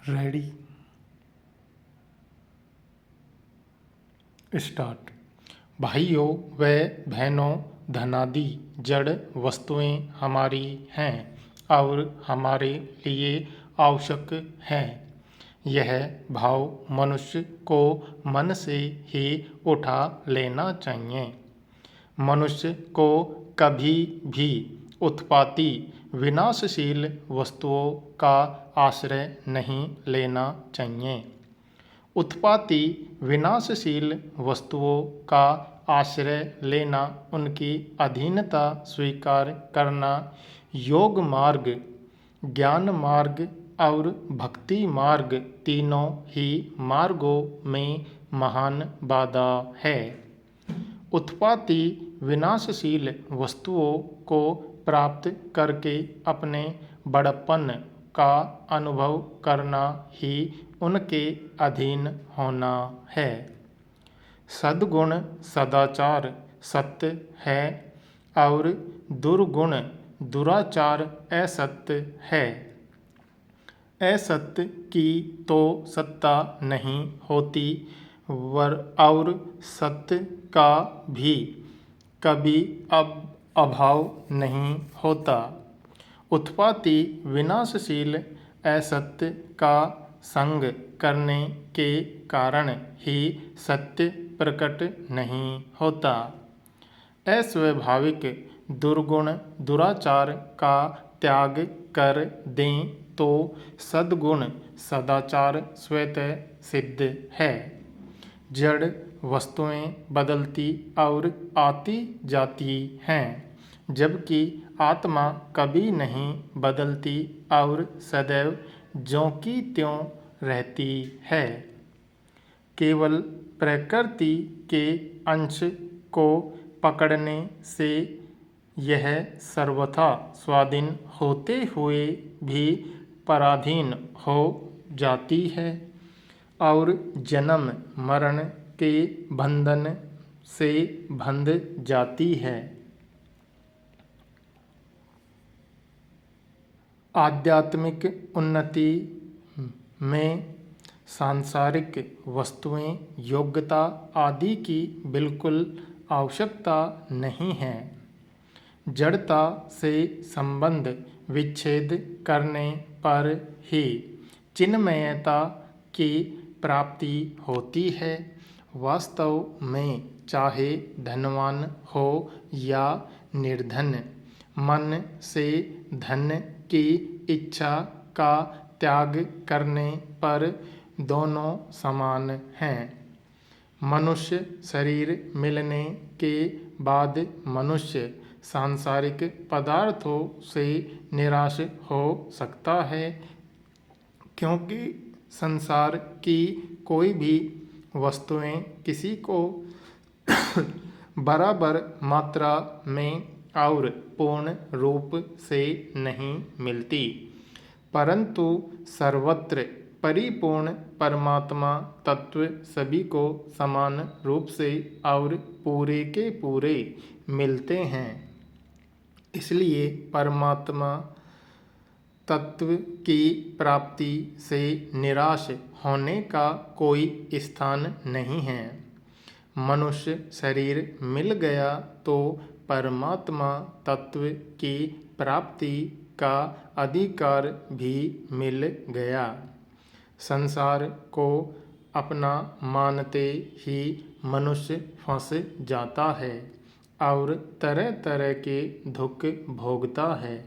Ready start. भाइयों व बहनों, धनादि जड़ वस्तुएं हमारी हैं और हमारे लिए आवश्यक हैं। यह भाव मनुष्य को मन से ही उठा लेना चाहिए। मनुष्य को कभी भी उत्पाती विनाशशील वस्तुओं का आश्रय नहीं लेना चाहिए। उत्पाती विनाशशील वस्तुओं का आश्रय लेना, उनकी अधीनता स्वीकार करना, योग मार्ग, ज्ञान मार्ग और भक्ति मार्ग तीनों ही मार्गों में महान बाधा है। उत्पाती विनाशशील वस्तुओं को प्राप्त करके अपने बड़प्पन का अनुभव करना ही उनके अधीन होना है। सद्गुण सदाचार सत्य है और दुर्गुण दुराचार असत्य है। असत्य की तो सत्ता नहीं होती और सत्य का भी कभी अभाव नहीं होता। उत्पाती विनाशशील असत्य का संग करने के कारण ही सत्य प्रकट नहीं होता। अस्वाभाविक दुर्गुण दुराचार का त्याग कर दें तो सद्गुण सदाचार स्वतः सिद्ध है। जड़ वस्तुएं बदलती और आती जाती हैं, जबकि आत्मा कभी नहीं बदलती और सदैव ज्यों की त्यों रहती है। केवल प्रकृति के अंश को पकड़ने से यह सर्वथा स्वाधीन होते हुए भी पराधीन हो जाती है और जन्म मरण के बंधन से बंध जाती है। आध्यात्मिक उन्नति में सांसारिक वस्तुएं, योग्यता आदि की बिल्कुल आवश्यकता नहीं है। जड़ता से संबंध विच्छेद करने पर ही चिन्मयता की प्राप्ति होती है। वास्तव में चाहे धनवान हो या निर्धन, मन से धन की इच्छा का त्याग करने पर दोनों समान हैं। मनुष्य शरीर मिलने के बाद मनुष्य सांसारिक पदार्थों से निराश हो सकता है, क्योंकि संसार की कोई भी वस्तुएं किसी को बराबर मात्रा में और पूर्ण रूप से नहीं मिलती, परंतु सर्वत्र परिपूर्ण परमात्मा तत्व सभी को समान रूप से और पूरे के पूरे मिलते हैं। इसलिए परमात्मा तत्व की प्राप्ति से निराश होने का कोई स्थान नहीं है। मनुष्य शरीर मिल गया तो परमात्मा तत्व की प्राप्ति का अधिकार भी मिल गया। संसार को अपना मानते ही मनुष्य फंस जाता है और तरह तरह के दुख भोगता है।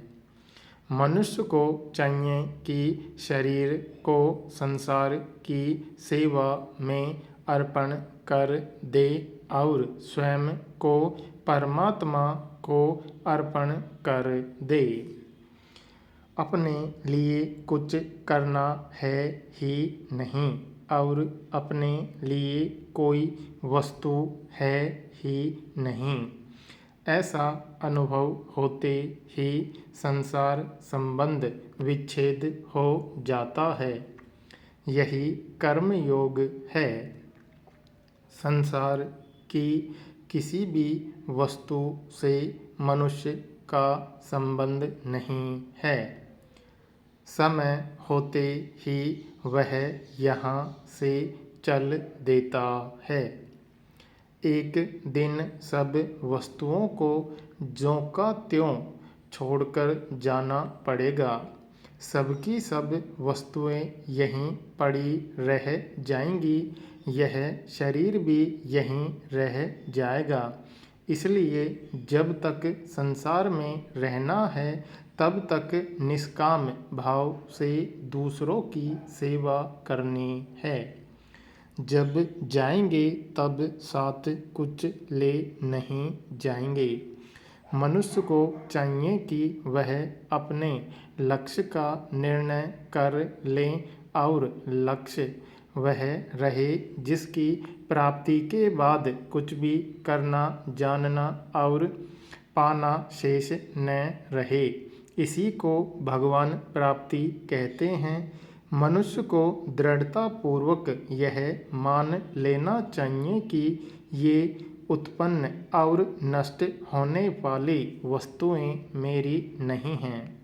मनुष्य को चाहिए कि शरीर को संसार की सेवा में अर्पण कर दे और स्वयं को परमात्मा को अर्पण कर दे। अपने लिए कुछ करना है ही नहीं और अपने लिए कोई वस्तु है ही नहीं, ऐसा अनुभव होते ही संसार संबंध विच्छेद हो जाता है। यही कर्मयोग है। संसार की किसी भी वस्तु से मनुष्य का संबंध नहीं है। समय होते ही वह यहाँ से चल देता है। एक दिन सब वस्तुओं को ज्यों का त्यों छोड़कर जाना पड़ेगा। सबकी सब वस्तुएं यहीं पड़ी रह जाएंगी, यह शरीर भी यहीं रह जाएगा। इसलिए जब तक संसार में रहना है तब तक निष्काम भाव से दूसरों की सेवा करनी है। जब जाएंगे तब साथ कुछ ले नहीं जाएंगे। मनुष्य को चाहिए कि वह अपने लक्ष्य का निर्णय कर ले और लक्ष्य वह रहे जिसकी प्राप्ति के बाद कुछ भी करना, जानना और पाना शेष न रहे। इसी को भगवान प्राप्ति कहते हैं। मनुष्य को दृढ़तापूर्वक यह मान लेना चाहिए कि ये उत्पन्न और नष्ट होने वाली वस्तुएं मेरी नहीं हैं।